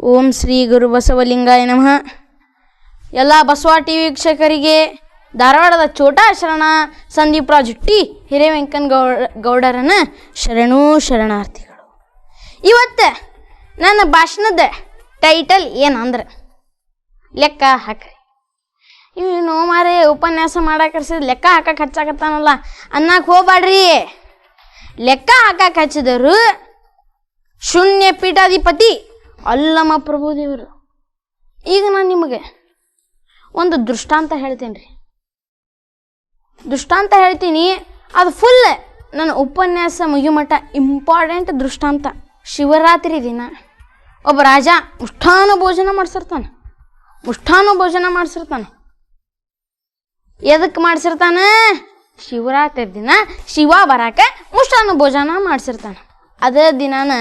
ಓಂ ಶ್ರೀ ಗುರು ಬಸವಲಿಂಗಾಯ ನಮಃ. ಎಲ್ಲ Basava T V ವೀಕ್ಷಕರಿಗೆ ಧಾರವಾಡದ ಛೋಟಾ ಶರಣ ಸಂದೀಪ್ ರಾಜ್ ಟಿ ಹಿರೇವೆಂಕನ್ ಗೌಡರನ ಶರಣೂ ಶರಣಾರ್ಥಿಗಳು. ಇವತ್ತು ನನ್ನ ಭಾಷಣದ ಟೈಟಲ್ ಏನಂದ್ರೆ ಲೆಕ್ಕ ಹಾಕ್ರಿ. ಇನ್ನು ಮಾರೇ ಉಪನ್ಯಾಸ ಮಾಡಕ್ಕೆ ಹಚ್ಚಿದ್ ಲೆಕ್ಕ ಹಾಕಕ್ಕೆ ಹಚ್ಚಾಕತ್ತಾನಲ್ಲ ಅನ್ನಕ್ಕೆ ಹೋಗ್ಬೇಡ್ರಿ. ಲೆಕ್ಕ ಹಾಕಕ್ಕೆ ಹಚ್ಚಿದರು ಶೂನ್ಯ ಪೀಠಾಧಿಪತಿ ಅಲ್ಲಮ ಪ್ರಭುದೇವರು. ಈಗ ನಾನು ನಿಮಗೆ ಒಂದು ದೃಷ್ಟಾಂತ ಹೇಳ್ತೀನಿ ರೀ. ದೃಷ್ಟಾಂತ ಹೇಳ್ತೀನಿ, ಅದು ಫುಲ್ ನನ್ನ ಉಪನ್ಯಾಸ ಮುಗಿಮಟ್ಟ ಇಂಪಾರ್ಟೆಂಟ್ ದೃಷ್ಟಾಂತ. ಶಿವರಾತ್ರಿ ದಿನ ಒಬ್ಬ ರಾಜ ಮುಷ್ಠಾನ ಭೋಜನ ಮಾಡಿಸಿರ್ತಾನೆ. ಎದಕ್ಕೆ ಮಾಡಿಸಿರ್ತಾನೆ? ಶಿವರಾತ್ರಿ ದಿನ ಶಿವ ಬರಾಕ ಮುಷ್ಠಾನ ಭೋಜನ ಮಾಡಿಸಿರ್ತಾನೆ. ಅದೇ ದಿನಾನ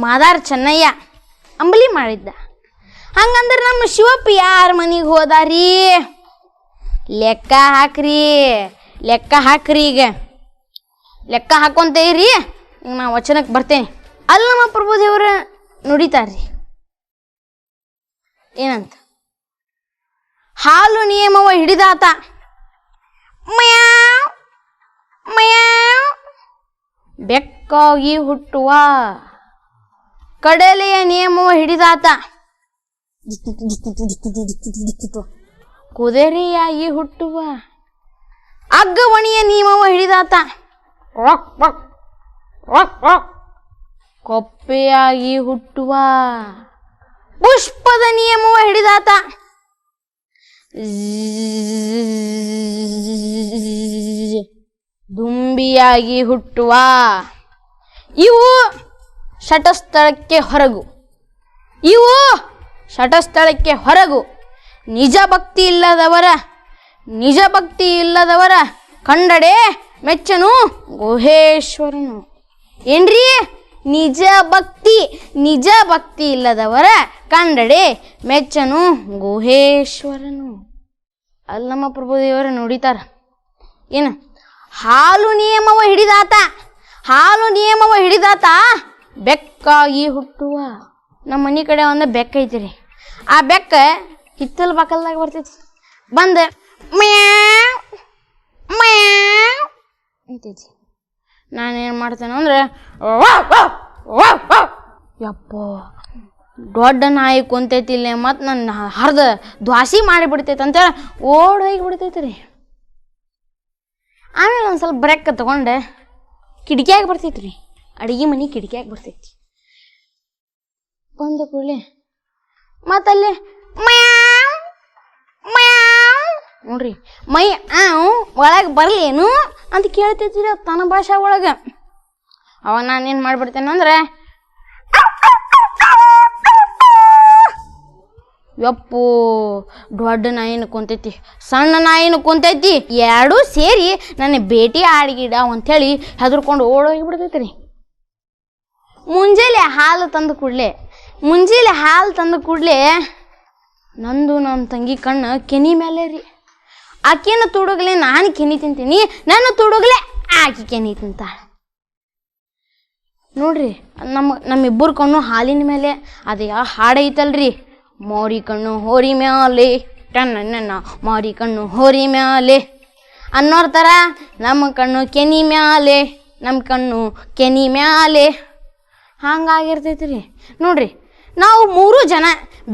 ಮಾದಾರ ಚೆನ್ನಯ್ಯ ಅಂಬಲಿ ಮಾಡಿದ್ದ. ಹಂಗಂದ್ರೆ ನಮ್ಮ ಶಿವಪ್ಪ ಯಾರ ಮನೆಗೆ ಹೋದಾರಿ? ಲೆಕ್ಕ ಹಾಕ್ರಿ. ಈಗ ಲೆಕ್ಕ ಹಾಕೊಂತ ಇರಿ. ಈಗ ನಾ ವಚನಕ್ಕೆ ಬರ್ತೇನೆ. ಅಲ್ಲಮ ಪ್ರಭುದೇವ್ರ ನುಡಿತಾರ್ರಿ ಏನಂತ, ಹಾಲು ನಿಯಮವ ಹಿಡಿದಾತ ಬೆಕ್ಕಾಗಿ ಹುಟ್ಟುವ, ಕಡಲೆಯ ನಿಯಮವ ಹಿಡಿದಾತ ಕುದುರೆಯಾಗಿ ಹುಟ್ಟುವ, ಅಗ್ಗವಣಿಯ ನಿಯಮವ ಹಿಡಿದಾತ ಕೊಪ್ಪೆಯಾಗಿ ಹುಟ್ಟುವ, ಪುಷ್ಪದ ನಿಯಮವ ಹಿಡಿದಾತ ದುಂಬಿಯಾಗಿ ಹುಟ್ಟುವ. ಇವು ಶಟಸ್ಥಳಕ್ಕೆ ಹೊರಗು. ನಿಜ ಭಕ್ತಿ ಇಲ್ಲದವರ ಕಂಡಡೆ ಮೆಚ್ಚನು ಗುಹೇಶ್ವರನು. ಏನ್ರಿ? ನಿಜ ಭಕ್ತಿ ಇಲ್ಲದವರ ಕಂಡಡೆ ಮೆಚ್ಚನು ಗುಹೇಶ್ವರನು. ಅಲ್ಲಮ ಪ್ರಭುದೇವರು ನುಡಿತಾರ ಏನು, ಹಾಲು ನಿಯಮವ ಹಿಡಿದಾತ ಬೆಕ್ಕಾಗಿ ಹುಟ್ಟುವ. ನಮ್ಮ ಮನೆ ಕಡೆ ಒಂದು ಬೆಕ್ಕ ಐತಿರಿ. ಆ ಬೆಕ್ಕ ಹಿತ್ತಲ ಬಾಕಲ್ದಾಗ ಬರ್ತೈತಿ. ಬಂದ ಅಂತೈತಿ. ನಾನೇನು ಮಾಡ್ತೇನೆ ಅಂದ್ರೆ ಯಪ್ಪ ದೊಡ್ಡ ನಾಯಿ ಕುಂತೈತಿ ಇಲ್ಲೇ, ಮತ್ತು ನನ್ನ ಹರಿದ ದ್ವಾಸಿ ಮಾಡಿಬಿಡ್ತೈತೆ ಅಂತೇಳಿ ಓಡ್ ಹೋಗಿ ಬಿಡ್ತೈತಿ ರೀ. ಆಮೇಲೆ ಒಂದು ಸ್ವಲ್ಪ ಬ್ರೇಕ್ ತಗೊಂಡೆ ಕಿಟಕಿಯಾಗಿ ಬರ್ತೈತಿ ರೀ. ಅಡುಗೆ ಮನೆ ಕಿಟಕಿಯಾಗಿ ಬರ್ತೈತಿ. ಬಂದ ಕೂಡಲೇ ಮತ್ತಲ್ಲಿ ನೋಡ್ರಿ ಮೈ ಒಳಗೆ ಬರಲೇನು ಅಂತ ಕೇಳ್ತೈತಿ ರೀ ತನ್ನ ಭಾಷೆ ಒಳಗೆ. ಅವಾಗ ನಾನೇನು ಮಾಡಿಬಿಡ್ತೇನೆ ಅಂದ್ರೆ ಯಪ್ಪು ದೊಡ್ಡ ನಾಯಿನ ಕುಂತೈತಿ, ಸಣ್ಣ ನಾಯಿನ ಕುಂತೈತಿ, ಎರಡೂ ಸೇರಿ ನನ್ನ ಭೇಟಿ ಆಡಿಗಿಡ ಅಂಥೇಳಿ ಹೆದರ್ಕೊಂಡು ಓಡೋಗಿ ಬಿಡ್ತೈತಿ ರೀ. ಮುಂಜಾನೆ ಹಾಲು ತಂದು ಕೂಡಲೇ ನಂದು ನಮ್ಮ ತಂಗಿ ಕಣ್ಣು ಕೆನಿ ಮೇಲೆ ರೀ. ಆಕೆನ ತುಡುಗಲೆ ನಾನು ಕೆನಿ ತಿಂತೀನಿ, ನನ್ನ ತುಡುಗಲೆ ಆಕೆ ಕೆನಿ ತಿಂತಾಳೆ ನೋಡ್ರಿ. ನಮ್ಮಿಬ್ಬರು ಕಣ್ಣು ಹಾಲಿನ ಮೇಲೆ. ಅದು ಯಾವ ಹಾಡೈತಲ್ರಿ, ಮೋರಿ ಕಣ್ಣು ಹೋರಿ ಮ್ಯಾಲೆ ಟನ್ನ ಮೋರಿ ಕಣ್ಣು ಹೋರಿ ಮ್ಯಾಲೆ ಅನ್ನೋರ ಥರ ನಮ್ಮ ಕಣ್ಣು ಕೆನಿ ಮ್ಯಾಲೆ ಹಂಗಾಗಿರ್ತೈತಿ ರೀ. ನೋಡ್ರಿ, ನಾವು 3 ಜನ,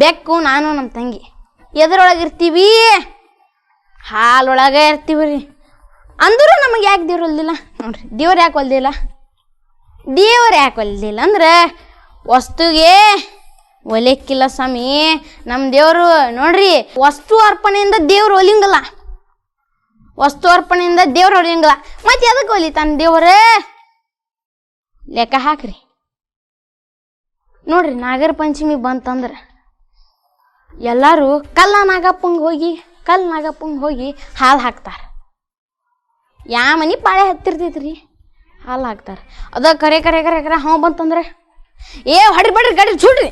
ಬೆಕ್ಕು, ನಾನು, ನಮ್ಮ ತಂಗಿ, ಎದರೊಳಗಿರ್ತೀವಿ? ಹಾಲೊಳಗೆ ಇರ್ತೀವಿ ರೀ. ಅಂದರೂ ನಮಗೆ ಯಾಕೆ ದೇವ್ರು ಒಲ್ದಿಲ್ಲ ನೋಡ್ರಿ. ದೇವ್ರು ಯಾಕೆ ಒಲ್ದಿಲ್ಲ ಅಂದ್ರೆ ವಸ್ತುಗೆ ಒಲೆಕ್ಕಿಲ್ಲ ಸ್ವಾಮಿ ನಮ್ಮ ದೇವರು. ನೋಡ್ರಿ, ವಸ್ತು ಅರ್ಪಣೆಯಿಂದ ದೇವ್ರು ಒಲಿಂಗಲ್ಲ. ಮತ್ತೆ ಎದಕ್ಕೆ ಒಲಿತಾನ ದೇವ್ರೇ? ಲೆಕ್ಕ ಹಾಕ್ರಿ. ನೋಡ್ರಿ, ನಾಗರ ಪಂಚಮಿ ಬಂತಂದ್ರೆ ಎಲ್ಲರೂ ಕಲ್ಲ ನಾಗಪ್ಪಂಗೆ ಹೋಗಿ ಹಾಲು ಹಾಕ್ತಾರೆ. ಯಾವ ಮನೆ ಪಾಳೆ ಹತ್ತಿರ್ತೈತ್ರಿ ಹಾಲು ಹಾಕ್ತಾರೆ. ಅದ ಕರೆ ಹಾವು ಬಂತಂದ್ರೆ ಹೊಡ್ರಿ ಬಡ್ರಿ ಗಡ್ರಿ ಚೂಡ್ರಿ.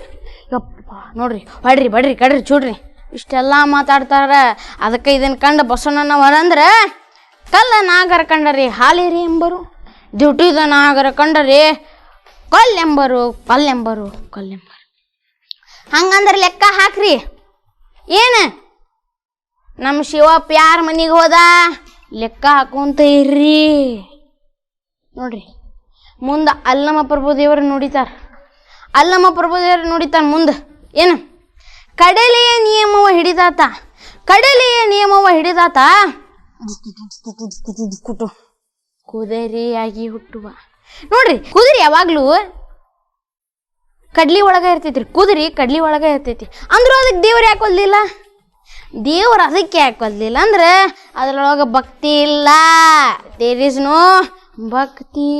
ಯಪ್ಪ ನೋಡ್ರಿ, ಹೊಡ್ರಿ ಬಡ್ರಿ ಗಡ್ರಿ ಚೂಡ್ರಿ ಇಷ್ಟೆಲ್ಲ ಮಾತಾಡ್ತಾರ. ಅದಕ್ಕೆ ಇದನ್ನು ಕಂಡು ಬಸವಣ್ಣನವರಂದ್ರೆ ಕಲ್ಲ ನಾಗರ ಕಂಡರಿ ಹಾಲೇರಿ ಎಂಬರು, ದ್ಯುಟಿದ ನಾಗರ ಕಂಡರಿ ಕಲ್ಲೆಂಬರು. ಹಂಗಂದ್ರೆ ಲೆಕ್ಕ ಹಾಕ್ರಿ. ಏನು ನಮ್ಮ ಶಿವಪ್ಪ ಯಾರ ಮನೆಗೆ ಹೋದ ಲೆಕ್ಕ ಹಾಕೊಂತ ಇರ್ರಿ. ನೋಡ್ರಿ ಮುಂದೆ ಅಲ್ಲಮ ಪ್ರಭುದೇವರು ನುಡಿತಾರ. ಅಲ್ಲಮ ಪ್ರಭುದೇವರು ನುಡಿತಾರ ಮುಂದೆ ಏನು, ಕಡಲೆಯ ನಿಯಮವ ಹಿಡಿದಾತ, ಕಡಲೆಯ ನಿಯಮವ ಹಿಡಿದಾತ ಕುದುರೆಯಾಗಿ ಹುಟ್ಟುವ. ನೋಡ್ರಿ ಕುದುರೆ ಯಾವಾಗ್ಲೂ ಕಡ್ಲಿ ಒಳಗ ಇರ್ತೈತ್ರಿ, ಕುದುರೆ ಕಡ್ಲಿ ಒಳಗ ಇರ್ತೈತಿ. ಅಂದ್ರೂ ಅದಕ್ಕೆ ದೇವ್ರು ಯಾಕೆ ಒಲ್ದಿಲ್ಲ? ದೇವ್ರು ಅದಕ್ಕೆ ಯಾಕೆ ಒಲ್ದಿಲ್ಲ ಅಂದ್ರೆ ಅದ್ರೊಳಗೆ ಭಕ್ತಿ ಇಲ್ಲ. ದೇರ್ ಇಸ್ ನೋ ಭಕ್ತಿ.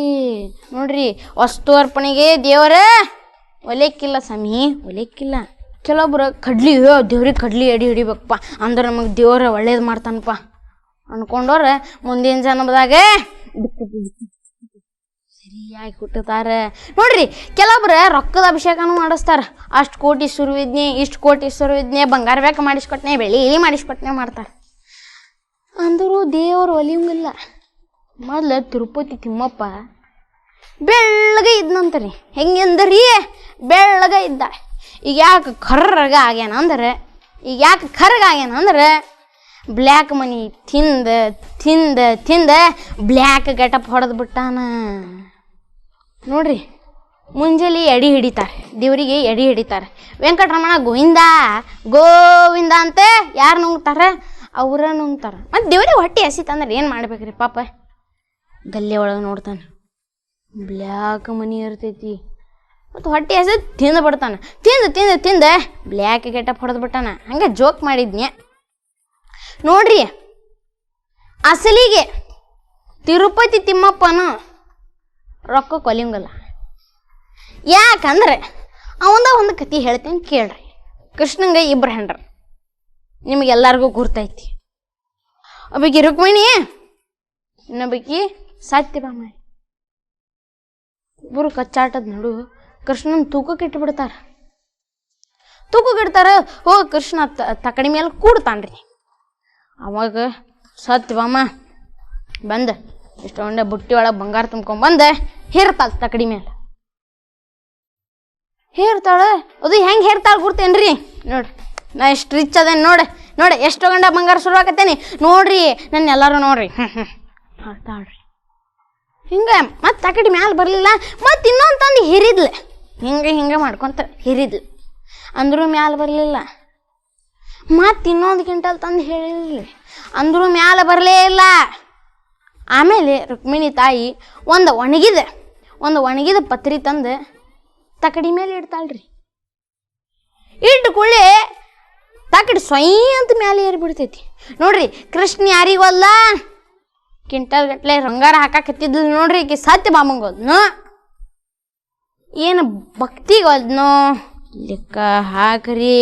ನೋಡ್ರಿ ವಸ್ತು ಅರ್ಪಣೆಗೆ ದೇವರ ಒಲೆಕ್ಕಿಲ್ಲ ಸ್ವಾಮಿ, ಒಲೆಕ್ಕಿಲ್ಲ. ಕೆಲವೊಬ್ರು ಕಡ್ಲಿ ದೇವ್ರಿಗೆ ಕಡ್ಲಿ ಎಡಿ ಹಿಡಿಬೇಕಪ್ಪ ಅಂದ್ರೆ ನಮಗೆ ದೇವ್ರ ಒಳ್ಳೇದು ಮಾಡ್ತಾನಪ್ಪ ಅನ್ಕೊಂಡವ್ರ ಮುಂದಿನ ಜನ್ಮದಾಗ ಸರಿಯಾಗಿ ಹುಟ್ಟುತ್ತಾರೆ. ನೋಡ್ರಿ ಕೆಲವೊಬ್ರು ರೊಕ್ಕದ ಅಭಿಷೇಕನೂ ಮಾಡಿಸ್ತಾರ. ಅಷ್ಟು ಕೋಟಿ ಸುರುವಿದ್ನೆ, ಇಷ್ಟು ಕೋಟಿ ಸುರುವಿದ್ನೆ, ಬಂಗಾರ ಬೇಕ ಮಾಡಿಸ್ಕೊಟ್ನೆ, ಬೆಳ್ಳಿ ಮಾಡಿಸ್ಕೊಟ್ನೆ ಮಾಡ್ತಾರೆ. ಅಂದರೂ ದೇವರು ಒಲಿಯಂಗಿಲ್ಲ. ಮೊದ್ಲು ತಿರುಪತಿ ತಿಮ್ಮಪ್ಪ ಬೆಳ್ಳಗೆ ಇದ್ನಂತರಿ. ಹೆಂಗೆಂದ್ರಿ ಬೆಳ್ಳಗೆ ಇದ್ದ. ಈಗ ಯಾಕೆ ಕರ್ರಗ ಆಗ್ಯಾನ ಅಂದ್ರೆ ಬ್ಲ್ಯಾಕ್ ಮನಿ ತಿಂದ ತಿಂದ ತಿಂದ ಬ್ಲ್ಯಾಕ್ ಗೆಟಪ್ ಹೊಡೆದು ಬಿಟ್ಟಾನ. ನೋಡ್ರಿ ಮುಂಜಾನೆ ಎಡಿ ಹಿಡಿತಾರೆ, ದೇವರಿಗೆ ಎಡಿ ಹಿಡಿತಾರೆ. ವೆಂಕಟರಮಣ ಗೋವಿಂದ ಗೋವಿಂದ ಅಂತ ಯಾರು ನುಂಗ್ತಾರೆ? ಅವ್ರ ನುಂಗ್ತಾರೆ. ಮತ್ತು ದೇವ್ರಿಗೆ ಹೊಟ್ಟೆ ಹಸಿತಂದ್ರೆ ಏನು ಮಾಡ್ಬೇಕ್ರಿ ಪಾಪ? ಗಲ್ಲೆ ಒಳಗೆ ನೋಡ್ತಾನೆ, ಬ್ಲ್ಯಾಕ್ ಮನಿ ಇರ್ತೈತಿ. ಮತ್ತು ಹೊಟ್ಟೆ ಹಸಿ ತಿಂದು ಬಿಡ್ತಾನೆ. ತಿಂದು ತಿಂದು ತಿಂದ ಬ್ಲ್ಯಾಕ್ ಗೆಟಪ್ ಹೊಡೆದು ಬಿಟ್ಟಾನ. ಹಂಗೆ ಜೋಕ್ ಮಾಡಿದ್ನೆ. ನೋಡ್ರಿ ಅಸಲಿಗೆ ತಿರುಪತಿ ತಿಮ್ಮಪ್ಪನು ರೊಕ್ಕ ಕೊಲಿಂಗಲ್ಲ. ಯಾಕಂದ್ರೆ ಅವಂದ ಒಂದು ಕತೆ ಹೇಳ್ತೀನಿ ಕೇಳ್ರಿ. ಕೃಷ್ಣಂಗೆ ಇಬ್ಬರು ಹೆಂಡ್ರು, ನಿಮಗೆಲ್ಲರಿಗೂ ಗುರ್ತೈತಿ. ಒಬ್ಬಾಕಿ ರುಕ್ಮಿಣಿ, ಇನ್ನೊಬ್ಬಾಕಿ ಸತ್ಯಭಾಮ. ಇಬ್ಬರು ಕಚ್ಚಾಟದ ನಡು ಕೃಷ್ಣನ ತೂಕಕ್ಕೆ ಇಟ್ಬಿಡ್ತಾರ. ಕೃಷ್ಣ ತಕಡಿ ಮೇಲೆ ಕೂಡ್ತಾನ್ರಿ. ಅವಾಗ ಸತ್ಯಭಾಮ ಬಂದ ಇಷ್ಟೊಂಡೆ ಬುಟ್ಟಿ ಒಳಗೆ ಬಂಗಾರ ತುಂಬ್ಕೊಂಡ್ಬಂದು ಹೇರ್ತಾಳ ತಕಡಿ ಮೇಲೆ. ಹೇರ್ತಾಳೆ. ಅದು ಹೆಂಗೆ ಹೇರ್ತಾಳೆ ಗುರ್ತೇನ್ರಿ? ನೋಡ್ರಿ ನಾ ಎಷ್ಟು ರಿಚ್ ಅದೇನು ನೋಡಿ ಎಷ್ಟು ಗಂಡ ಬಂಗಾರ ಶುರು ಆಕತ್ತೇನಿ ನೋಡ್ರಿ. ನನ್ನ ಎಲ್ಲರೂ ನೋಡ್ರಿ ಹೇಳ್ತಾಳ್ರಿ ಹಿಂಗೆ. ಮತ್ತು ತಕಡಿ ಮ್ಯಾಲೆ ಬರಲಿಲ್ಲ. ಮತ್ತು ಇನ್ನೊಂದು ತಂದು ಹೇರಿದ್ಲು. ಹಿಂಗೆ ಮಾಡ್ಕೊತ ಹೇರಿದ್ಲು. ಅಂದ್ರೂ ಮ್ಯಾಲೆ ಬರಲಿಲ್ಲ. ಮತ್ತು ಇನ್ನೊಂದು ಕ್ವಿಂಟಲ್ ತಂದು ಹೇಳಿಲ್ಲ. ಅಂದ್ರೂ ಮ್ಯಾಲೆ ಬರಲೇ ಇಲ್ಲ. ಆಮೇಲೆ ರುಕ್ಮಿಣಿ ತಾಯಿ ಒಂದು ಒಣಗಿದ ಪತ್ರಿ ತಂದು ತಕಡಿ ಮೇಲೆ ಇಡ್ತಾಳ್ರಿ. ಇಟ್ಟು ಕೂಡಲೇ ತಕಡಿ ಸ್ವಯ್ ಅಂತ ಮ್ಯಾಲೆ ಏರಿಬಿಡ್ತೈತಿ. ನೋಡ್ರಿ ಕೃಷ್ಣ ಯಾರಿಗೋಲ್ಲ ಕ್ವಿಂಟಲ್ ಗಟ್ಲೆ ಬಂಗಾರ ಹಾಕಕತ್ತಿದ್ಲು ನೋಡ್ರಿ. ಈಕೆ ಸತ್ಯಭಾಮಂಗೋದ್ನು ಏನು ಭಕ್ತಿಗೋದ್ನು ಲೆಕ್ಕ ಹಾಕ್ರಿ.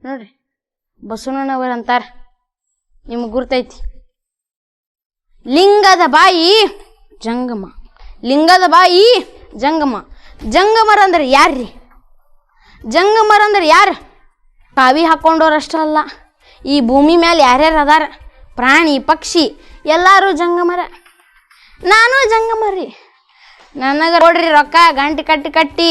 ನೋಡ್ರಿ ಬಸವಣ್ಣನವರು ಅಂತಾರ, ನಿಮ್ಗೆ ಗುರ್ತೈತಿ, ಲಿಂಗದ ಬಾಯಿ ಜಂಗಮ, ಲಿಂಗದ ಬಾಯಿ ಜಂಗಮ. ಜಂಗಮರಂದ್ರೆ ಯಾರ್ರಿ? ಜಂಗಮರಂದ್ರೆ ಯಾರು? ಕಾವಿ ಹಾಕ್ಕೊಂಡವ್ರಷ್ಟಲ್ಲ, ಈ ಭೂಮಿ ಮೇಲೆ ಯಾರ್ಯಾರು ಅದಾರ ಪ್ರಾಣಿ ಪಕ್ಷಿ ಎಲ್ಲರೂ ಜಂಗಮರ. ನಾನು ಜಂಗಮರಿ. ನನಗೆ ನೋಡ್ರಿ ರೊಕ್ಕ ಗಂಟೆ ಕಟ್ಟಿ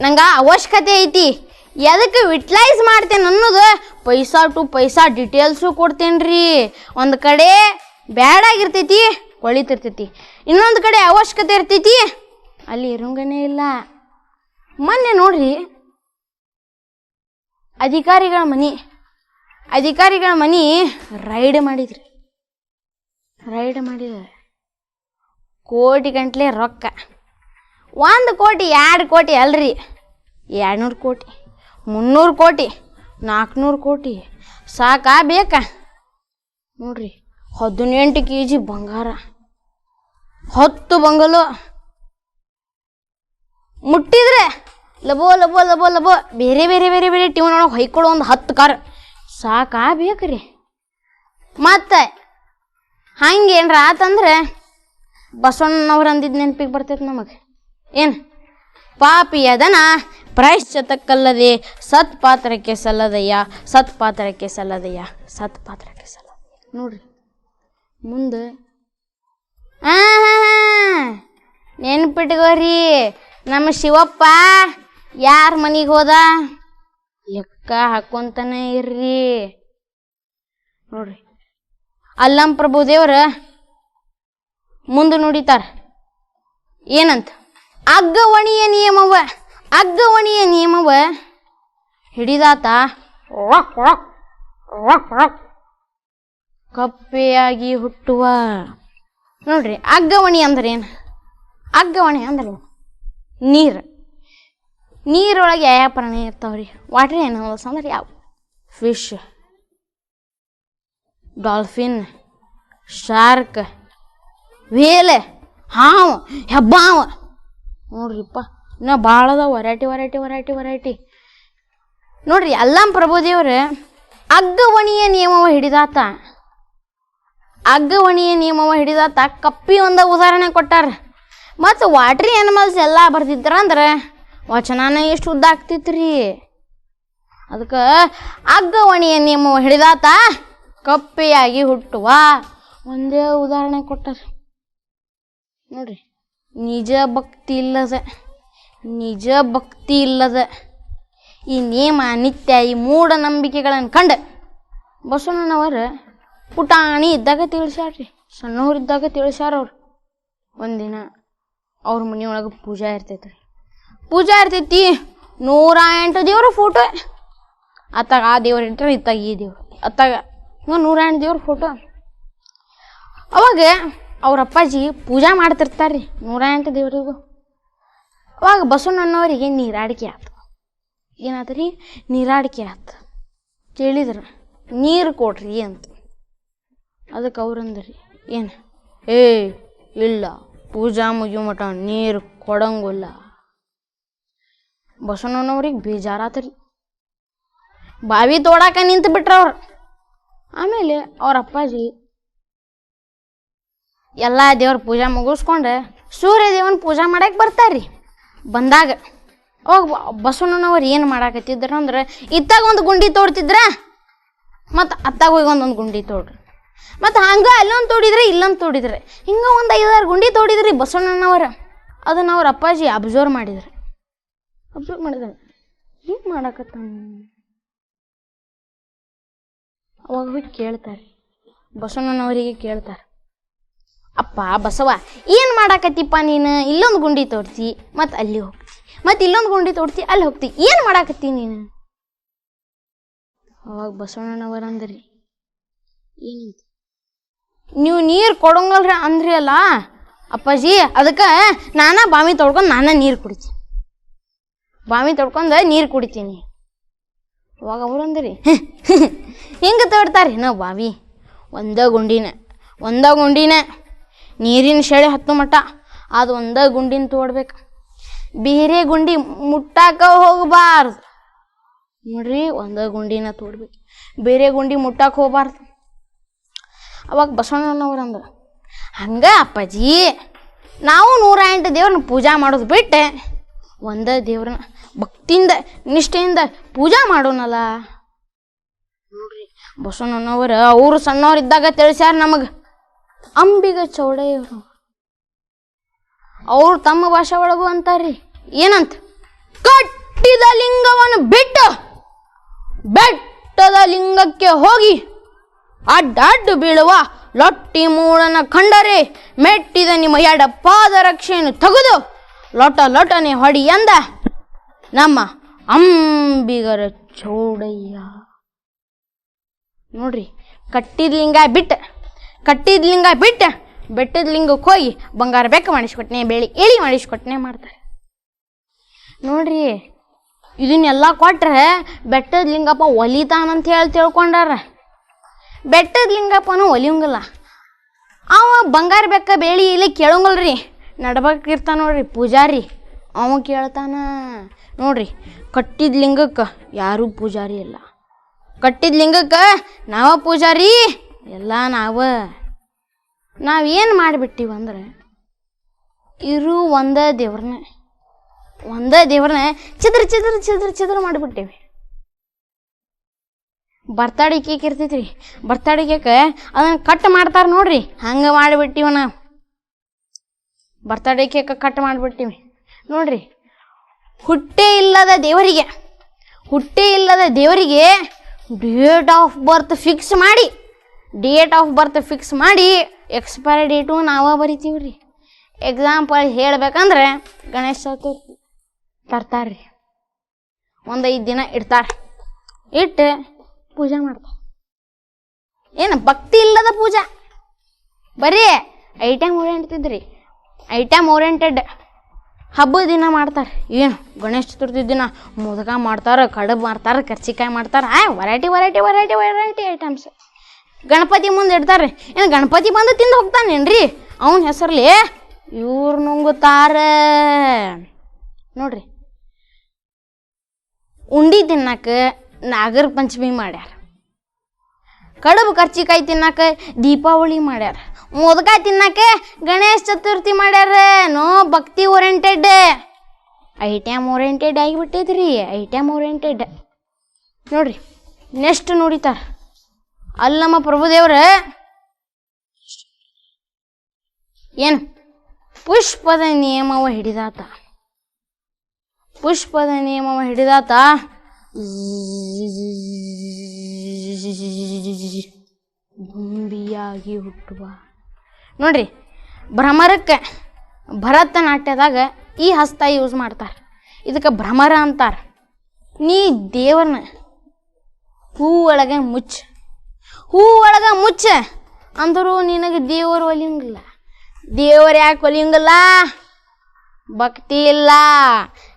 ನಂಗೆ ಅವಶ್ಯಕತೆ ಐತಿ. ಎದಕ್ಕೆ ಯುಟಿಲೈಸ್ ಮಾಡ್ತೇನೆ ಅನ್ನೋದು ಪೈಸಾ ಟು ಪೈಸಾ ಡಿಟೇಲ್ಸು ಕೊಡ್ತೇನೆ ರೀ. ಒಂದು ಕಡೆ ಬ್ಯಾಡಾಗಿರ್ತೈತಿ ಕೊಳಿತಿರ್ತೈತಿ, ಇನ್ನೊಂದು ಕಡೆ ಅವಶ್ಯಕತೆ ಇರ್ತೈತಿ ಅಲ್ಲಿ ಇರೋಂಗನೇ ಇಲ್ಲ. ಮೊನ್ನೆ ನೋಡ್ರಿ ಅಧಿಕಾರಿಗಳ ಮನೆ ರೈಡ್ ಮಾಡಿದ್ದಾರೆ. ಕೋಟಿ ಗಂಟ್ಲೆ ರೊಕ್ಕ. 1 ಕೋಟಿ 2 ಕೋಟಿ ಅಲ್ರಿ, 200 ಕೋಟಿ 300 ಕೋಟಿ 400 ಕೋಟಿ ಸಾಕಾ ಬೇಕಾ? ನೋಡ್ರಿ 18 kg ಬಂಗಾರ, 10 ಬಂಗಲು ಮುಟ್ಟಿದ್ರೆ ಲಬೋ ಲಬೋ ಲಬೋ ಲಬೋ ಬೇರೆ ಬೇರೆ ಬೇರೆ ಬೇರೆ ಟ್ಯೂನ್ ಒಳಗೆ ಹೊಯ್ಕೊಳ್ಳೋ ಒಂದು 10 ಕಾರ್ ಸಾಕಾ ಬೇಕ್ರಿ. ಮತ್ತು ಹಂಗೇನ್ರ ಆತಂದ್ರೆ ಬಸವಣ್ಣನವ್ರು ಅಂದಿದ್ದು ನೆನಪಿಗೆ ಬರ್ತೈತೆ ನಮಗೆ. ಏನು? ಪಾಪಿಯದನ ಪ್ರಾಯಶ್ಚಿತ್ತಕ್ಕಲ್ಲದೆ ಸತ್ಪಾತ್ರಕ್ಕೆ ಸಲ್ಲದಯ್ಯ, ಸತ್ಪಾತ್ರಕ್ಕೆ ಸಲ್ಲದಯ್ಯ, ಸತ್ಪಾತ್ರಕ್ಕೆ ಸಲ್ಲದಯ್ಯ. ನೋಡ್ರಿ ಮುಂದೆ ನೆನ್ಪಿಟ್ಕೋರಿ, ನಮ್ಮ ಶಿವಪ್ಪ ಯಾರ ಮನಿಗೆ ಹೋದ ಲೆಕ್ಕ ಹಾಕೊಂತಾನೆ ಇರ್ರಿ. ನೋಡ್ರಿ ಅಲ್ಲಂ ಪ್ರಭು ದೇವ್ರ ಮುಂದೆ ನುಡಿತಾರ ಏನಂತ, ಅಗ್ಗವಣಿಯ ನಿಯಮವ ಹಿಡಿದಾತ ಕಪ್ಪೆಯಾಗಿ ಹುಟ್ಟುವ. ನೋಡ್ರಿ ಅಗ್ಗವಣಿ ಅಂದ್ರೆ ಏನು? ಅಗ್ಗವಣಿ ಅಂದ್ರೆ ನೀರೊಳಗೆ ಯಾವ ಪ್ರಾಣಿ ಇರ್ತಾವ್ರಿ? ವಾಟರ್ ಆನಿಮಲ್ಸ್ ಅಂದ್ರೆ ಯಾವ? ಫಿಶ್, ಡಾಲ್ಫಿನ್, ಶಾರ್ಕ್, ವೇಲೆ, ಹಾವು, ಹೆಬ್ಬಾವ. ನೋಡ್ರಿಪ್ಪ ಇನ್ನ ಭಾಳ ಅದಾವ ವೆರೈಟಿ. ನೋಡ್ರಿ ಅಲ್ಲಂ ಪ್ರಭುದೇವ್ರ ಅಗ್ಗವಣಿಯ ನಿಯಮವ ಹಿಡಿದಾತ ಕಪ್ಪಿ ಒಂದ ಉದಾಹರಣೆ ಕೊಟ್ಟಾರ. ಮತ್ತು ವಾಟ್ರಿ ಆನಿಮಲ್ಸ್ ಎಲ್ಲ ಬರ್ತಿದ್ರ ಅಂದ್ರೆ ವಚನಾನ ಎಷ್ಟು ಉದ್ದ ಆಗ್ತಿತ್ರಿ. ಅದಕ್ಕೆ ಅಗ್ಗವಣಿಯ ನಿಯಮವ ಹಿಡಿದಾತ ಕಪ್ಪೆಯಾಗಿ ಹುಟ್ಟುವ ಒಂದೇ ಉದಾಹರಣೆ ಕೊಟ್ಟಾರ. ನೋಡ್ರಿ ನಿಜ ಭಕ್ತಿ ಇಲ್ಲದ ಈ ನೇಮ ನಿತ್ಯ ಈ ಮೂಢನಂಬಿಕೆಗಳನ್ನು ಕಂಡು ಬಸವಣ್ಣನವರ ಪುಟಾಣಿ ಇದ್ದಾಗ ತಿಳಿಸ್ಯಾರ್ರಿ, ಸಣ್ಣವ್ರಿದ್ದಾಗ ತಿಳಿಸ್ಯಾರ. ಅವ್ರು ಒಂದಿನ ಅವ್ರ ಮನೆಯೊಳಗೆ ಪೂಜಾ ಇರ್ತೈತಿ. 108 ದೇವ್ರ ಫೋಟೋ. ಅತ್ತಾಗ ಆ ದೇವ್ರು ಇರ್ತಾರೆ, ಇತ್ತಾಗ ಈ ದೇವ್ರು, ಅತ್ತಾಗ 108 ದೇವ್ರ ಫೋಟೋ. ಅವಾಗ ಅವ್ರ ಅಪ್ಪಾಜಿ ಪೂಜಾ ಮಾಡ್ತಿರ್ತಾರ್ರಿ 108 ದೇವ್ರಿಗೂ. ಅವಾಗ ಬಸವಣ್ಣನವರಿಗೆ ನೀರಾಡಿಕೆ ಆಯ್ತು. ಏನಾದ್ರಿ? ನೀರಾಡಿಕೆ ಆಯ್ತು. ಕೇಳಿದ್ರು ನೀರು ಕೊಡ್ರಿ ಅಂತ. ಅದಕ್ಕೆ ಅವ್ರಂದ್ರಿ ಏನು? ಇಲ್ಲ, ಪೂಜಾ ಮುಗಿಯೋ ಮಟ ನೀರು ಕೊಡಂಗಿಲ್ಲ. ಬಸವಣ್ಣನವ್ರಿಗೆ ಬೇಜಾರಾತ್ರಿ. ಬಾವಿ ತೋಡಾಕ ನಿಂತು ಬಿಟ್ರ ಅವ್ರು. ಆಮೇಲೆ ಅವ್ರ ಅಪ್ಪಾಜಿ ಎಲ್ಲ ದೇವ್ರ ಪೂಜಾ ಮುಗಿಸ್ಕೊಂಡು ಸೂರ್ಯ ದೇವನ ಪೂಜಾ ಮಾಡಕ್ಕೆ ಬರ್ತಾರ್ರಿ. ಬಂದಾಗ ಅವಾಗ ಬಸವಣ್ಣನವ್ರು ಏನು ಮಾಡಾಕತ್ತಿದ್ರ ಅಂದ್ರೆ ಇತ್ತಾಗ ಒಂದು ಗುಂಡಿ ತೋಡ್ತಿದ್ರ, ಮತ್ತು ಅತ್ತಾಗ ಹೋಗಿ ಒಂದೊಂದು ಗುಂಡಿ ತೋಡ್ರಿ, ಮತ್ತು ಹಂಗೆ ಅಲ್ಲೊಂದು ತೋಡಿದ್ರೆ ಇಲ್ಲೊಂದು ತೋಡಿದ್ರೆ ಹಿಂಗೆ ಒಂದು 5-6 ಗುಂಡಿ ತೋಡಿದ್ರಿ ಬಸವಣ್ಣನವರ. ಅದನ್ನು ಅವ್ರ ಅಪ್ಪಾಜಿ ಅಬ್ಸರ್ವ್ ಮಾಡಿದ್ರೆ ಏನು ಮಾಡಾಕತ್ತ. ಅವಾಗ ಹೋಗಿ ಕೇಳ್ತಾರೆ, ಬಸವಣ್ಣನವರಿಗೆ ಕೇಳ್ತಾರೆ, ಅಪ್ಪ ಬಸವ ಏನು ಮಾಡಾಕತ್ತಿಪ್ಪ ನೀನು? ಇಲ್ಲೊಂದು ಗುಂಡಿ ತೋಡ್ತಿ ಮತ್ತು ಅಲ್ಲಿ ಹೋಗ್ತಿ, ಮತ್ತು ಇಲ್ಲೊಂದು ಗುಂಡಿ ತೋಡ್ತಿ ಅಲ್ಲಿ ಹೋಗ್ತಿ, ಏನು ಮಾಡಾಕತ್ತಿ ನೀನು? ಅವಾಗ ಬಸವಣ್ಣನವರಂದ್ರಿ ಏನಂತ, ನೀವು ನೀರು ಕೊಡಂಗಲ್ರಿ ಅಂದ್ರಿ ಅಲ್ಲ ಅಪ್ಪಾಜಿ, ಅದಕ್ಕೆ ನಾನಾ ಬಾವಿ ತೊಡ್ಕೊಂಡು ನೀರು ಕುಡಿತೀನಿ, ಬಾವಿ ತೊಡ್ಕೊಂಡು ನೀರು ಕುಡಿತೀನಿ. ಅವಾಗ ಅವ್ರಂದ್ರಿ ಹಿಂಗೆ ತೋಡ್ತಾರ್ರಿ ನಾವು ಬಾವಿ ಒಂದೇ ಗುಂಡಿನ ನೀರಿನ ಶೆಳೆ ಹತ್ತು ಮಟ್ಟ ಅದು ಒಂದೇ ಗುಂಡಿನ ತೋಡ್ಬೇಕು, ಬೇರೆ ಗುಂಡಿ ಮುಟ್ಟಾಕ ಹೋಗಬಾರ್ದು. ನೋಡ್ರಿ ಒಂದೇ ಗುಂಡಿನ ತೋಡ್ಬೇಕು, ಬೇರೆ ಗುಂಡಿ ಮುಟ್ಟಾಕ ಹೋಗ್ಬಾರ್ದು. ಅವಾಗ ಬಸವಣ್ಣನವ್ರು ಅಂದ್ರು, ಹಂಗ ಅಪ್ಪಾಜಿ ನಾವು 108 ದೇವ್ರನ್ನ ಪೂಜಾ ಮಾಡೋದು ಬಿಟ್ಟೆ ಒಂದೇ ದೇವ್ರನ್ನ ಭಕ್ತಿಯಿಂದ ನಿಷ್ಠೆಯಿಂದ ಪೂಜಾ ಮಾಡೋಣಲ್ಲ. ನೋಡ್ರಿ ಬಸವಣ್ಣನವರು ಅವರು ಸಣ್ಣವ್ರಿದ್ದಾಗ ತಿಳಿಸ್ಯಾರ ನಮಗೆ. ಅಂಬಿಗ ಚೌಡಯ್ಯವರು ಅವ್ರು ತಮ್ಮ ಭಾಷೆ ಒಳಗೂ ಅಂತಾರ್ರಿ ಏನಂತ, ಕಟ್ಟಿದ ಲಿಂಗವನ್ನು ಬಿಟ್ಟು ಬೆಟ್ಟದ ಲಿಂಗಕ್ಕೆ ಹೋಗಿ ಅಡ್ಡಾಡ್ಡು ಬೀಳುವ ಲೊಟ್ಟಿ ಮೂಳನ ಕಂಡರೆ ಮೆಟ್ಟಿದ ನಿಮ್ಮ ಎಡ ಪಾದ ರಕ್ಷೆಯನ್ನು ತೆಗೆದು ಲೊಟನೆ ಹೊಡಿ ಎಂದ ನಮ್ಮ ಅಂಬಿಗರ ಚೌಡಯ್ಯ. ನೋಡ್ರಿ ಕಟ್ಟಿದ ಲಿಂಗ ಬಿಟ್ಟು ಬೆಟ್ಟದ ಲಿಂಗಕ್ಕೆ ಹೋಗಿ ಬಂಗಾರ ಬೆಕ್ಕ ಮಾಡಿಸ್ಕೊಟ್ನೆ, ಬೆಳಿ ಎಳಿ ಮಾಡಿಸ್ಕೊಟ್ನೆ ಮಾಡ್ತಾರೆ. ನೋಡ್ರಿ ಇದನ್ನೆಲ್ಲ ಕೊಟ್ರೆ ಬೆಟ್ಟದ ಲಿಂಗಪ್ಪ ಒಲಿತಾನಂತ ಹೇಳಿ ತಿಳ್ಕೊಂಡಾರ. ಬೆಟ್ಟದ ಲಿಂಗಪ್ಪನೂ ಒಲಿಯಂಗಿಲ್ಲ, ಅವ ಬಂಗಾರ ಬೆಕ್ಕ ಬೇಳಿ ಇಲ್ಲಿ ಕೇಳಂಗಲ್ರಿ, ನಡ್ಬೇಕಿರ್ತಾನ ನೋಡ್ರಿ ಪೂಜಾರಿ, ಅವ ಕೇಳ್ತಾನ. ನೋಡ್ರಿ ಕಟ್ಟಿದ ಲಿಂಗಕ್ಕೆ ಯಾರೂ ಪೂಜಾರಿ ಇಲ್ಲ, ಕಟ್ಟಿದ ಲಿಂಗಕ್ಕೆ ನಾವ ಪೂಜಾರಿ ಎಲ್ಲ ನಾವೇನು ಮಾಡಿಬಿಟ್ಟಿವಂದ್ರೆ ಇರು ಒಂದೇ ದೇವ್ರನ್ನ ಚಿದ್ರ ಮಾಡಿಬಿಟ್ಟಿವಿ. ಬರ್ತಡೇ ಕೇಕ್ ಇರ್ತೈತ್ರಿ, ಬರ್ತಡೇ ಕೇಕ್ ಅದನ್ನು ಕಟ್ ಮಾಡ್ತಾರೆ ನೋಡ್ರಿ, ಹಂಗೆ ಮಾಡಿಬಿಟ್ಟಿವ ನಾವು. ಬರ್ತಡೇ ಕೇಕ್ ಕಟ್ ಮಾಡಿಬಿಟ್ಟಿವಿ ನೋಡ್ರಿ. ಹುಟ್ಟೇ ಇಲ್ಲದ ದೇವರಿಗೆ ಡೇಟ್ ಆಫ್ ಬರ್ತ್ ಫಿಕ್ಸ್ ಮಾಡಿ ಎಕ್ಸ್ಪೈರಿ ಡೇಟು ನಾವೇ ಬರಿತೀವಿ ರೀ. ಎಕ್ಸಾಂಪಲ್ ಹೇಳ್ಬೇಕಂದ್ರೆ ಗಣೇಶ ಚತುರ್ಥಿ ತರ್ತಾರ್ರಿ, 5 ದಿನ ಇಡ್ತಾರೆ, ಇಟ್ಟು ಪೂಜೆ ಮಾಡ್ತಾರೆ. ಏನು ಭಕ್ತಿ ಇಲ್ಲದ ಪೂಜಾ, ಬರೀ ಐಟಮ್ ಓರಿಯೆಂಟೆಡ್ ಹಬ್ಬದ ದಿನ ಮಾಡ್ತಾರೆ. ಏನು ಗಣೇಶ ಚತುರ್ಥಿ ದಿನ ಮೋದಕ ಮಾಡ್ತಾರೆ, ಕಡುಬು ಮಾಡ್ತಾರೆ, ಕರ್ಚಿಕಾಯಿ ಮಾಡ್ತಾರೆ, ವೆರೈಟಿ ಐಟಮ್ಸ್ ಗಣಪತಿ ಮುಂದೆ ಇಡ್ತಾರೆ. ಏನು ಗಣಪತಿ ಬಂದು ತಿಂದು ಹೋಗ್ತಾನೇನ್ರಿ? ಅವನ ಹೆಸರಲ್ಲಿ ಇವ್ರು ನುಂಗುತ್ತಾರೆ ನೋಡ್ರಿ. ಉಂಡಿ ತಿನ್ನಕ್ಕೆ ನಾಗರ ಪಂಚಮಿ ಮಾಡ್ಯಾರ, ಕಡುಬು ಕರ್ಚಿಕಾಯಿ ತಿನ್ನಕ್ಕೆ ದೀಪಾವಳಿ ಮಾಡ್ಯಾರ, ಮೋದಕ ತಿನ್ನಕ್ಕೆ ಗಣೇಶ ಚತುರ್ಥಿ ಮಾಡ್ಯಾರ. ನೋ ಭಕ್ತಿ ಓರಿಯೆಂಟೆಡ್, ಐಟಮ್ ಓರಿಯೆಂಟೆಡ್ ಆಗಿಬಿಟ್ಟೈತ್ರಿ. ನೋಡ್ರಿ. ನೆಕ್ಸ್ಟ್ ನೋಡಿತಾರ ಅಲ್ಲಿ ನಮ್ಮ ಪ್ರಭುದೇವ್ರ ಏನು ಪುಷ್ಪದ ನಿಯಮವ ಹಿಡಿದಾತ ದುಂಬಿಯಾಗಿ ಹುಟ್ಟುವ. ನೋಡ್ರಿ, ಭ್ರಮರಕ್ಕೆ ಭರತನಾಟ್ಯದಾಗ ಈ ಹಸ್ತ ಯೂಸ್ ಮಾಡ್ತಾರೆ, ಇದಕ್ಕೆ ಭ್ರಮರ ಅಂತಾರೆ. ನೀ ದೇವ್ರನ್ನ ಹೂ ಒಳಗೆ ಮುಚ್ಚ ಅಂದರೂ ನಿನಗೆ ದೇವರು ಒಲಿಯಂಗಿಲ್ಲ. ದೇವರು ಯಾಕೆ ಒಲಿಯಂಗಿಲ್ಲ? ಭಕ್ತಿ ಇಲ್ಲ.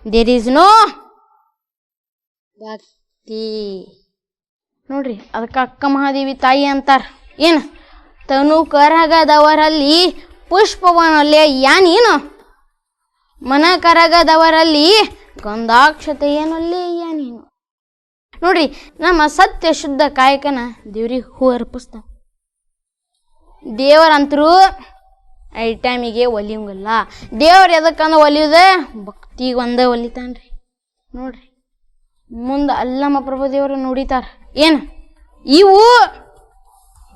ದೇರ್ ಈಸ್ ನೋ ಭಕ್ತಿ. ನೋಡ್ರಿ, ಅದಕ್ಕೆ ಅಕ್ಕ ಮಹಾದೇವಿ ತಾಯಿ ಅಂತಾರ. ಏನು ತನು ಕರಗದವರಲ್ಲಿ ಪುಷ್ಪವನಲ್ಲೇ ಯಾನೀನು, ಮನ ಕರಗದವರಲ್ಲಿ ಗಂಧಾಕ್ಷತೆಯನಲ್ಲೇ ಯಾನೀನು. ನೋಡ್ರಿ, ನಮ್ಮ ಸತ್ಯ ಶುದ್ಧ ಕಾಯಕನ ದೇವ್ರಿಗೆ ಹೂ ಅರ್ಪಿಸ್ತಾವ. ದೇವರಂತರೂ ಐಟಮಿಗೆ ಒಲಿಯಂಗಿಲ್ಲ. ದೇವ್ರು ಎದಕ್ಕಂದ್ರೆ ಒಲಿಯೋದೆ ಭಕ್ತಿಗೆ ಒಂದೇ ಒಲಿತಾನ್ರಿ. ನೋಡ್ರಿ, ಮುಂದೆ ಅಲ್ಲಮ್ಮ ಪ್ರಭು ದೇವರು ನುಡಿತಾರ. ಏನು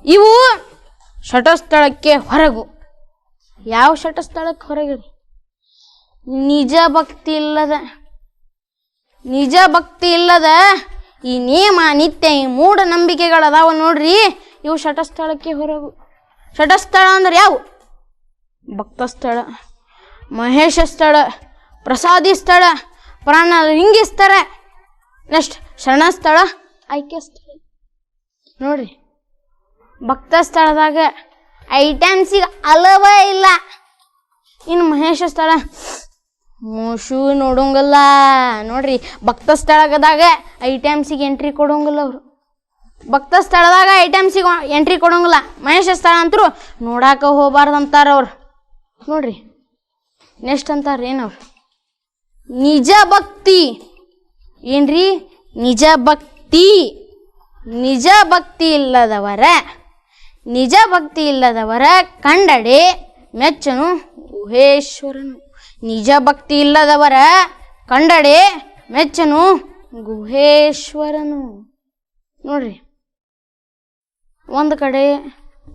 ಇವು ಶಟಸ್ಥಳಕ್ಕೆ ಹೊರಗು. ಯಾವ ಶಟಸ್ಥಳಕ್ಕೆ ಹೊರಗಿರಿ? ನಿಜ ಭಕ್ತಿ ಇಲ್ಲದ ಈ ನೇಮ ನಿತ್ಯ ಈ ಮೂಢನಂಬಿಕೆಗಳದಾವ ನೋಡ್ರಿ, ಇವು ಶಟಸ್ಥಳಕ್ಕೆ ಹೊರಗು. ಶಟಸ್ಥಳ ಅಂದ್ರೆ ಯಾವ? ಭಕ್ತ ಸ್ಥಳ, ಮಹೇಶ ಸ್ಥಳ, ಪ್ರಸಾದಿ ಸ್ಥಳ, ಪ್ರಾಣಲಿಂಗಿ ಸ್ಥಳ, ನೆಕ್ಸ್ಟ್ ಶರಣಸ್ಥಳ, ಐಕ್ಯ ಸ್ಥಳ. ನೋಡ್ರಿ, ಭಕ್ತ ಸ್ಥಳದಾಗ ಐಟಮ್ಸಿಗೆ ಅಲವೇ ಇಲ್ಲ. ಇನ್ನು ಮಹೇಶ ಸ್ಥಳ ಮೂಶು ನೋಡೋಂಗಲ್ಲ. ನೋಡ್ರಿ, ಭಕ್ತ ಸ್ಥಳದಾಗ ಐಟಮ್ಸಿಗೆ ಎಂಟ್ರಿ ಕೊಡೋಂಗಿಲ್ಲ ಅವರು. ಭಕ್ತ ಸ್ಥಳದಾಗ ಐಟಮ್ಸಿಗೆ ಎಂಟ್ರಿ ಕೊಡೋಂಗಿಲ್ಲ. ಮಹೇಶ ಸ್ಥಳ ಅಂತರೂ ನೋಡಾಕ ಹೋಗಬಾರ್ದು ಅಂತಾರ ಅವ್ರು. ನೋಡ್ರಿ, ನೆಕ್ಸ್ಟ್ ಅಂತಾರ ಏನವ್ರು? ನಿಜ ಭಕ್ತಿ. ಏನ್ರಿ? ನಿಜ ಭಕ್ತಿ ಇಲ್ಲದವರ ಕಂಡಡೆ ಮೆಚ್ಚನು ಗುಹೇಶ್ವರನು. ನಿಜ ಭಕ್ತಿ ಇಲ್ಲದವರ ಕಂಡಡೆ ಮೆಚ್ಚನು ಗುಹೇಶ್ವರನು. ನೋಡ್ರಿ, ಒಂದು ಕಡೆ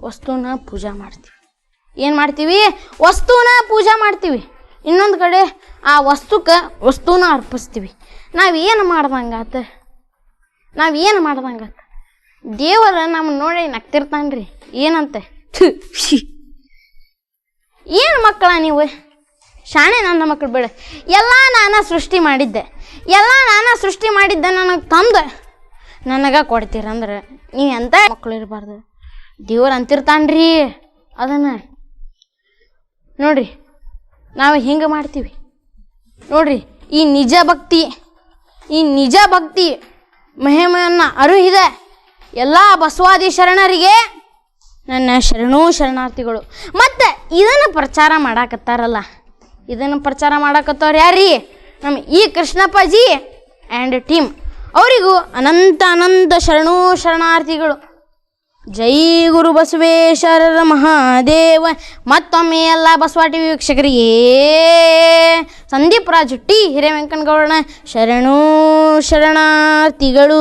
ವಸ್ತುನ ಪೂಜಾ ಮಾಡ್ತೀವಿ. ಏನು ಮಾಡ್ತೀವಿ? ವಸ್ತುನ ಪೂಜಾ ಮಾಡ್ತೀವಿ. ಇನ್ನೊಂದು ಕಡೆ ಆ ವಸ್ತುನ ಅರ್ಪಿಸ್ತೀವಿ. ನಾವೇನು ಮಾಡ್ದಂಗಾತ? ದೇವರ ನಮ್ಮ ನೋಡಿ ನಗ್ತಿರ್ತಾನ್ರಿ. ಏನಂತೆ? ಏನು ಮಕ್ಕಳ ನೀವು? ಶಾಣೆ ನನ್ನ ಮಕ್ಕಳು ಬೇಡ. ಎಲ್ಲ ನಾನ ಸೃಷ್ಟಿ ಮಾಡಿದ್ದೆ ನನಗೆ ತಂದು ನನಗೆ ಕೊಡ್ತೀರಂದ್ರೆ ನೀವು ಎಂಥ ಮಕ್ಕಳು ಇರಬಾರ್ದು. ದೇವ್ರು ಅಂತಿರ್ತಾನ್ರಿ ಅದನ್ನು. ನೋಡ್ರಿ, ನಾವು ಹಿಂಗೆ ಮಾಡ್ತೀವಿ. ನೋಡ್ರಿ, ಈ ನಿಜ ಭಕ್ತಿ ಮಹಿಮೆಯನ್ನು ಅರುಹಿದ ಎಲ್ಲ ಬಸವಾದಿ ಶರಣರಿಗೆ ನನ್ನ ಶರಣಾರ್ಥಿಗಳು. ಮತ್ತು ಇದನ್ನು ಪ್ರಚಾರ ಮಾಡಾಕತ್ತವ್ರು ಯಾರೀ? ನಮ್ಮ ಈ ಕೃಷ್ಣಪ್ಪಾಜಿ ಆ್ಯಂಡ್ ಟೀಮ್. ಅವರಿಗೂ ಅನಂತ ಶರಣಾರ್ಥಿಗಳು. ಜೈ ಗುರು ಬಸವೇಶ್ವರ ಮಹಾದೇವ. ಮತ್ತೊಮ್ಮೆ ಎಲ್ಲ ಬಸವ ಟಿ ವಿ ವೀಕ್ಷಕರಿಗೆ ಸಂದೀಪ್ ರಾಜ್ ಟಿ ಹಿರೇವೆಂಕನಗೌಡನ ಶರಣಾರ್ಥಿಗಳು.